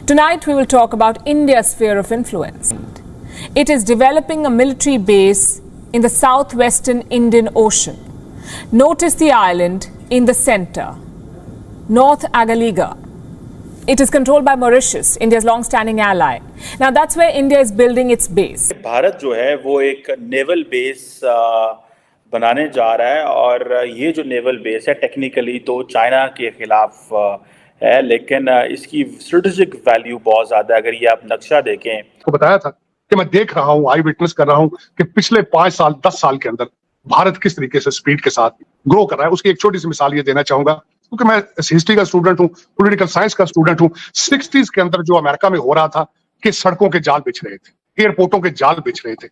Tonight we will talk about India's sphere of influence. It is developing a military base in the southwestern Indian Ocean. Notice the island in the center, North Agaliga. It is controlled by Mauritius, India's long-standing ally. Now that's where India is building its base. Bharat जो है वो एक naval base बनाने जा रहा है और ये जो नेवल बेस है टेक्निकली तो चाइना के खिलाफ है, लेकिन इसकी स्ट्रेटेजिक वैल्यू बहुत ज्यादा है। अगर ये आप नक्शा देखें तो बताया था कि मैं देख रहा हूँ, आई विटनेस कर रहा हूँ कि पिछले 5 साल 10 साल के अंदर भारत किस तरीके से स्पीड के साथ ग्रो कर रहा है। उसकी एक छोटी सी मिसाल ये देना चाहूंगा, क्योंकि मैं हिस्ट्री का स्टूडेंट हूँ, पॉलिटिकल साइंस का स्टूडेंट हूँ। 60s के अंदर जो अमेरिका में हो रहा था कि सड़कों के जाल बिछ रहे थे, एयरपोर्टों के जाल बिछ रहे थे,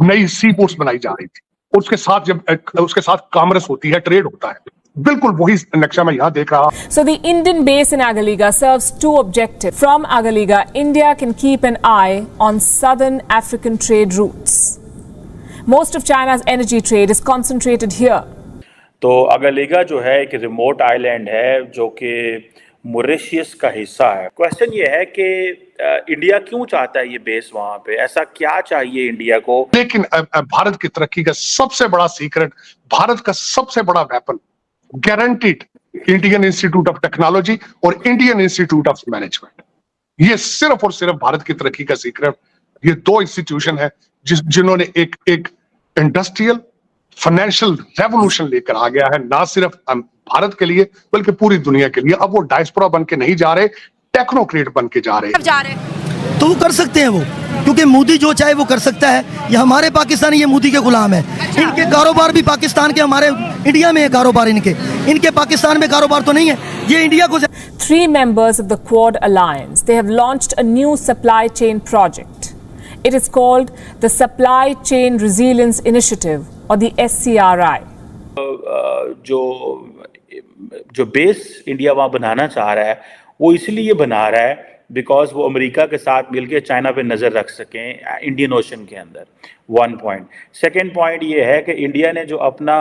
नई सी पोर्ट्स बनाई जा रही थी, उसके साथ जब उसके साथ कॉमर्स होती है, ट्रेड होता है, बिल्कुल वही नक्शा मैं यहाँ देख रहा हूँ। So the Indian base in Agaliga serves 2 objectives. From Agaliga, India can keep an eye on southern African trade routes. Most of China's energy trade is concentrated here. तो अगलिगा जो है एक रिमोट आइलैंड है जो कि मॉरिशस का हिस्सा है। क्वेश्चन ये है कि इंडिया क्यों चाहता है ये बेस वहां पे, ऐसा क्या चाहिए इंडिया को? लेकिन भारत की तरक्की का सबसे बड़ा सीक्रेट, भारत का सबसे बड़ा weapon guaranteed Indian institute of technology और इंडियन इंस्टीट्यूट ऑफ मैनेजमेंट। ये सिर्फ और सिर्फ भारत की तरक्की का सीक्रेट ये 2 इंस्टीट्यूशन है जिन्होंने एक इंडस्ट्रियल फाइनेंशियल रेवोल्यूशन लेकर आ गया है, ना सिर्फ भारत के लिए बल्कि पूरी दुनिया के लिए। अब वो डायस्पोरा बन के नहीं जा रहे, टेक्नोक्रेट बन के जा रहे। तो वो कर सकते हैं वो, क्योंकि मोदी जो चाहे वो कर सकता है। ये हमारे पाकिस्तानी ये मोदी के गुलाम है। इनके कारोबार भी पाकिस्तान के, हमारे इंडिया में है कारोबार इनके पाकिस्तान में कारोबार तो नहीं है। ये इंडिया को 3 members of the Quad Alliance, they have launched a new supply chain project. It is called the Supply Chain Resilience Initiative or the SCRI. जो बेस इंडिया वहाँ बनाना चाह रहा है वो इसलिए बना रहा है बिकॉज वो अमेरिका के साथ मिलकर चाइना पे नज़र रख सकें इंडियन ओशन के अंदर। 1 पॉइंट। सेकेंड पॉइंट ये है कि इंडिया ने जो अपना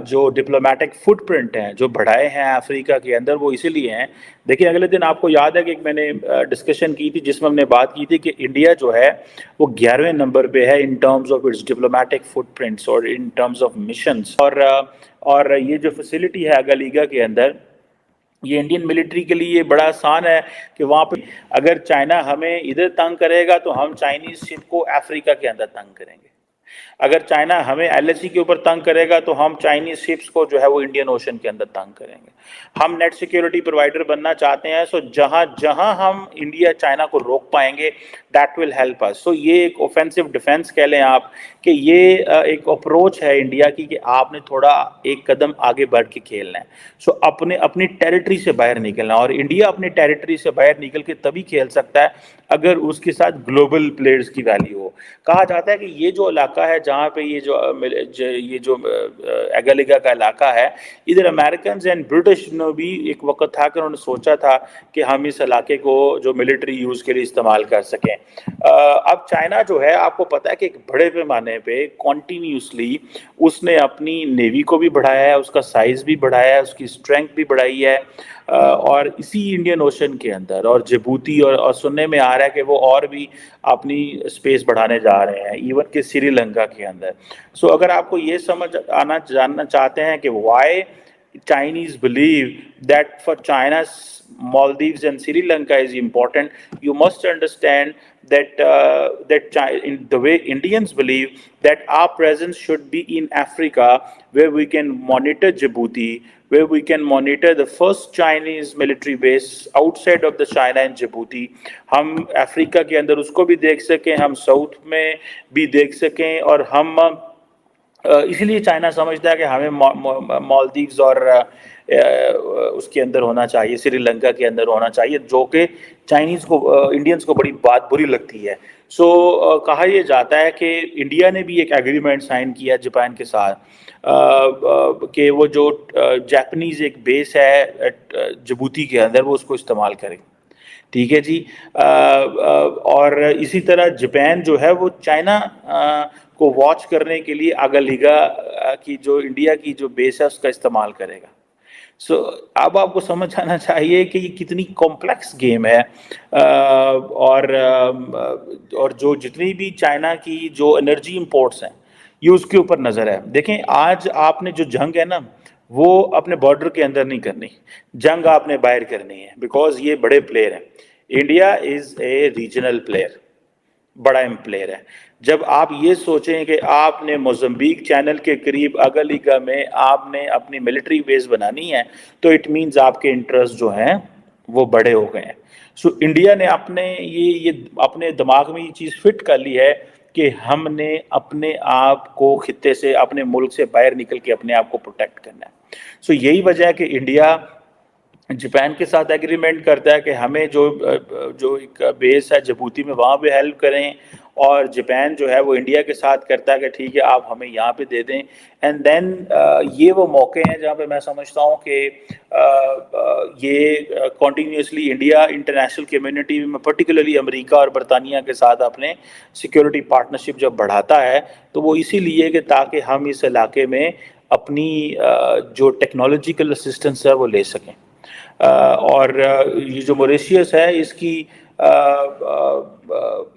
जो डिप्लोमेटिक फुटप्रिंट हैं जो बढ़ाए हैं अफ्रीका के अंदर, वो इसीलिए हैं। देखिए अगले दिन आपको याद है कि मैंने डिस्कशन की थी जिसमें हमने बात की थी कि इंडिया जो है वो 11वें नंबर पे है in terms of its diplomatic footprints और इन टर्म्स ऑफ मिशंस। और ये जो फैसिलिटी है अगलिगा के अंदर, ये इंडियन मिलिट्री के लिए बड़ा आसान है कि वहाँ पे अगर चाइना हमें इधर तंग करेगा तो हम चाइनीज शिप को अफ्रीका के अंदर तंग करेंगे। अगर चाइना हमें एलएसी के ऊपर तंग करेगा तो हम चाइनीज शिप्स को जो है वो इंडियन ओशन के अंदर तंग करेंगे। हम नेट सिक्योरिटी प्रोवाइडर बनना चाहते हैं, सो जहां जहां हम इंडिया चाइना को रोक पाएंगे दैट विल हेल्प अस। सो ये एक ऑफेंसिव डिफेंस कह लें आप कि ये एक अप्रोच है इंडिया की कि आपने थोड़ा एक कदम आगे बढ़ के खेलना है। सो अपनी टेरिटरी से बाहर निकलना, और इंडिया अपनी टेरिटरी से बाहर निकल के तभी खेल सकता है अगर उसके साथ ग्लोबल प्लेयर्स की वैल्यू हो। कहा जाता है कि ये जो इलाका है जहाँ पे ये जो एगलिगा का इलाका है, इधर अमेरिकन एंड ब्रिटिश ने भी एक वक्त था कि उन्होंने सोचा था कि हम इस इलाके को जो मिलिट्री यूज़ के लिए इस्तेमाल कर सकें। अब चाइना जो है आपको पता है कि एक बड़े पैमाने पे कॉन्टीन्यूसली उसने अपनी नेवी को भी बढ़ाया है, उसका साइज़ भी बढ़ाया है, उसकी स्ट्रेंथ भी बढ़ाई है। और इसी इंडियन ओशन के अंदर और जिबूती और सुनने में आ रहा है कि वो और भी अपनी स्पेस बढ़ाने जा रहे हैं, इवन कि श्रीलंका के अंदर। सो अगर आपको ये जानना चाहते हैं कि Y Chinese believe that for China's Maldives and Sri Lanka is important, you must understand that in the way Indians believe that our presence should be in Africa, where we can monitor Djibouti, where we can monitor the first Chinese military base outside of the China and Djibouti. हम Africa के अंदर उसको भी देख सकें, हम south में भी देख सकें, और हम इसलिए चाइना समझता है कि हमें मालदीव्स और उसके अंदर होना चाहिए, श्रीलंका के अंदर होना चाहिए, जो कि चाइनीज़ को इंडियंस को बड़ी बात बुरी लगती है। सो कहा यह जाता है कि इंडिया ने भी एक एग्रीमेंट साइन किया जापान के साथ कि वो जो जापानीज़ एक बेस है जिबूती के अंदर वो उसको इस्तेमाल करें। ठीक है जी। और इसी तरह जापान जो है वो चाइना को वॉच करने के लिए अगलिगा की जो इंडिया की जो बेस है उसका इस्तेमाल करेगा। सो अब आपको समझ आना चाहिए कि ये कितनी कॉम्प्लेक्स गेम है, और जो जितनी भी चाइना की जो एनर्जी इंपोर्ट्स हैं ये उसके ऊपर नज़र है। देखें, आज आपने जो जंग है ना वो अपने बॉर्डर के अंदर नहीं करनी, जंग आपने बाहर करनी है, बिकॉज ये बड़े प्लेयर हैं। India is a regional player, बड़ा प्लेयर है। जब आप ये सोचें कि आपने मोज़म्बिक चैनल के करीब अगलीगा में आपने अपनी मिलिट्री बेस बनानी है, तो इट मीन्स आपके इंटरेस्ट जो हैं वो बड़े हो गए हैं। सो इंडिया ने ये अपने दिमाग में ये चीज़ फिट कर ली है कि हमने अपने आप को खित्ते से, अपने मुल्क से बाहर निकल के अपने आप को प्रोटेक्ट करना है। सो यही वजह है कि इंडिया जापान के साथ एग्रीमेंट करता है कि हमें जो एक बेस है जिबूती में वहाँ पे हेल्प करें, और जापान जो है वो इंडिया के साथ करता है कि ठीक है आप हमें यहाँ पे दे दें। एंड देन ये वो मौके हैं जहाँ पे मैं समझता हूँ कि ये कॉन्टीन्यूसली इंडिया इंटरनेशनल कम्युनिटी में, पर्टिकुलरली अमेरिका और बरतानिया के साथ अपने सिक्योरिटी पार्टनरशिप जब बढ़ाता है तो वो इसीलिए कि ताकि हम इस इलाके में अपनी जो टेक्नोलॉजिकल असिस्टेंस है वो ले सकें। और ये जो मॉरिशस है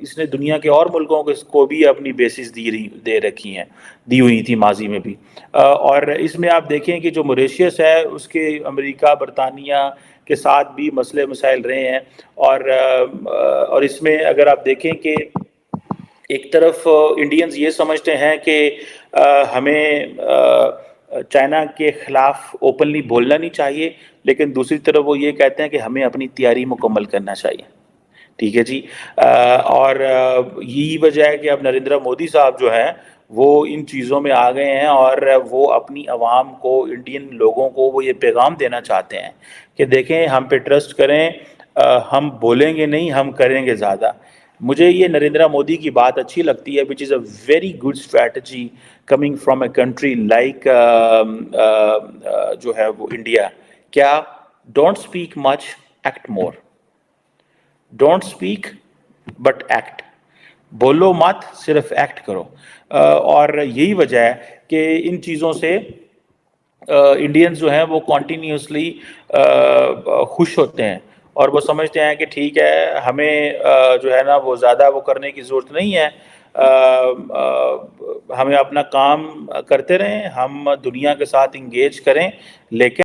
इसने दुनिया के और मुल्कों को भी अपनी बेसिस दी हुई थी माजी में भी। और इसमें आप देखें कि जो मॉरिशस है उसके अमेरिका बरतानिया के साथ भी मसले मसाइल रहे हैं। और इसमें अगर आप देखें कि एक तरफ इंडियंस ये समझते हैं कि हमें चाइना के खिलाफ ओपनली बोलना नहीं चाहिए, लेकिन दूसरी तरफ वो ये कहते हैं कि हमें अपनी तैयारी मुकम्मल करना चाहिए। ठीक है जी। और यही वजह है कि अब नरेंद्र मोदी साहब जो हैं वो इन चीज़ों में आ गए हैं, और वो अपनी आवाम को, इंडियन लोगों को वो ये पैगाम देना चाहते हैं कि देखें हम पे ट्रस्ट करें, हम बोलेंगे नहीं, हम करेंगे ज़्यादा। मुझे ये नरेंद्र मोदी की बात अच्छी लगती है, which is a very good strategy coming from a country like जो है वो इंडिया। क्या? Don't speak much, act more. Don't speak but act. बोलो मत, सिर्फ एक्ट करो। और यही वजह है कि इन चीज़ों से इंडियंस जो हैं वो कॉन्टीन्यूसली खुश होते हैं, और वो समझते हैं कि ठीक है हमें जो है ना वो ज़्यादा वो करने की ज़रूरत नहीं है, हमें अपना काम करते रहें, हम दुनिया के साथ इंगेज करें, लेकिन